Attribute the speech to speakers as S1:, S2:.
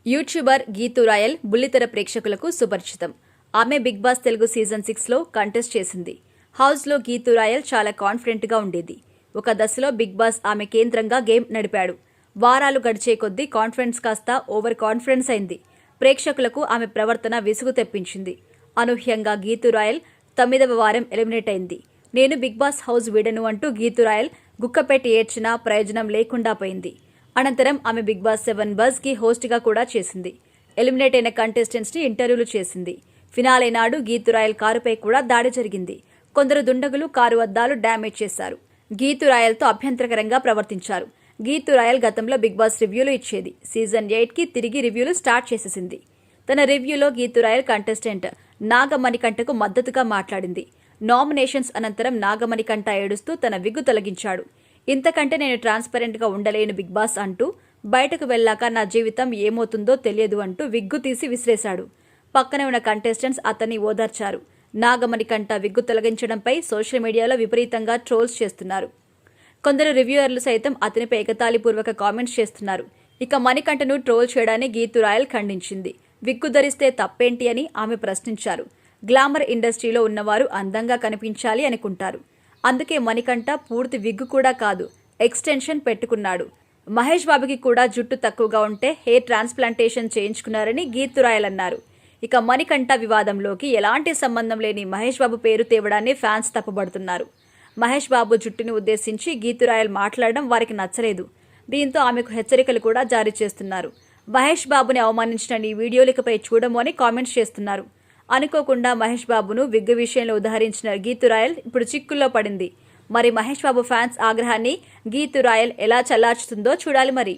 S1: YouTuber Geethu royal బుల్లితెర ప్రేక్షకులకు సుపరిచితం. ఆమె బిగ్ బాస్ తెలుగు సీజన్ 6లో కంటెస్ట్ చేసింది. హౌస్లో గీతూ రాయల్ చాలా కాన్ఫిడెంట్గా ఉండేది. ఒక దశలో బిగ్ బాస్ ఆమె కేంద్రంగా గేమ్ నడిపాడు. వారాలు గడిచే కొద్దీ కాన్ఫిడెన్స్ కాస్త ఓవర్ కాన్ఫిడెన్స్ అయింది. ప్రేక్షకులకు ఆమె ప్రవర్తన విసుగు తెప్పించింది. అనూహ్యంగా గీతూ రాయల్ 9వ వారం ఎలిమినేట్ అయింది. నేను బిగ్ బాస్ హౌస్ వీడను అంటూ గీతూ రాయల్ గుక్కపెట్టి ఏడ్చినా ప్రయోజనం లేకుండా పోయింది. అనంతరం ఆమె బిగ్ బాస్ 7 బజ్కి హోస్ట్గా కూడా చేసింది. ఎలిమినేట్ అయిన కంటెస్టెంట్స్ని ఇంటర్వ్యూలు చేసింది. ఫినాలే నాడు గీతూ రాయల్ కారుపై కూడా దాడి జరిగింది. కొందరు దుండగులు కారు అద్దాలు డ్యామేజ్ చేశారు. గీతూ రాయల్తో అభ్యంతరకరంగా ప్రవర్తించారు. గీతూ రాయల్ గతంలో బిగ్ బాస్ రివ్యూలు ఇచ్చేది. సీజన్ 8కి తిరిగి రివ్యూలు స్టార్ట్ చేసేసింది. తన రివ్యూలో గీతూ రాయల్ కంటెస్టెంట్ నాగమణికంఠకు మద్దతుగా మాట్లాడింది. నామినేషన్స్ అనంతరం నాగమణికంఠ ఏడుస్తూ తన విగ్గు తొలగించాడు. ఇంతకంటే నేను ట్రాన్స్పరెంట్గా ఉండలేను బిగ్ బాస్ అంటూ, బయటకు వెళ్ళాక నా జీవితం ఏమవుతుందో తెలియదు అంటూ విగ్గు తీసి విసిరేశాడు. పక్కనే ఉన్న కంటెస్టెంట్స్ అతన్ని ఓదార్చారు. నాగమణికంఠ విగ్గు తొలగించడంపై సోషల్ మీడియాలో విపరీతంగా ట్రోల్స్ చేస్తున్నారు. కొందరు రివ్యూయర్లు సైతం అతనిపై ఎగతాళిపూర్వక కామెంట్స్ చేస్తున్నారు. ఇక మణికంఠను ట్రోల్ చేయడాన్ని గీతూ రాయల్ ఖండించింది. విగ్గు ధరిస్తే తప్పేంటి అని ఆమె ప్రశ్నించారు. గ్లామర్ ఇండస్ట్రీలో ఉన్నవారు అందంగా కనిపించాలి అనుకుంటారు. అందుకే మణికంఠ పూర్తి విగ్గు కూడా కాదు, ఎక్స్టెన్షన్ పెట్టుకున్నాడు. మహేష్ బాబుకి కూడా జుట్టు తక్కువగా ఉంటే హెయిర్ ట్రాన్స్ప్లాంటేషన్ చేయించుకున్నారని గీతూ రాయల్ అన్నారు. ఇక మణికంఠ వివాదంలోకి ఎలాంటి సంబంధం లేని మహేష్ బాబు పేరు తేవడాన్ని ఫ్యాన్స్ తప్పుబడుతున్నారు. మహేష్ బాబు జుట్టుని ఉద్దేశించి గీతూ రాయల్ మాట్లాడడం వారికి నచ్చలేదు. దీంతో ఆమెకు హెచ్చరికలు కూడా జారీ చేస్తున్నారు. మహేష్ బాబుని అవమానించిన నీ వీడియోలు ఇకపై చూడము అని కామెంట్స్ చేస్తున్నారు. అనుకోకుండా మహేష్ బాబును విగ్గు విషయంలో ఉదహరించిన గీతూ రాయల్ ఇప్పుడు చిక్కుల్లో పడింది. మరి మహేష్ బాబు ఫ్యాన్స్ ఆగ్రహాన్ని గీతూ రాయల్ ఎలా చల్లార్చుతుందో చూడాలి మరి.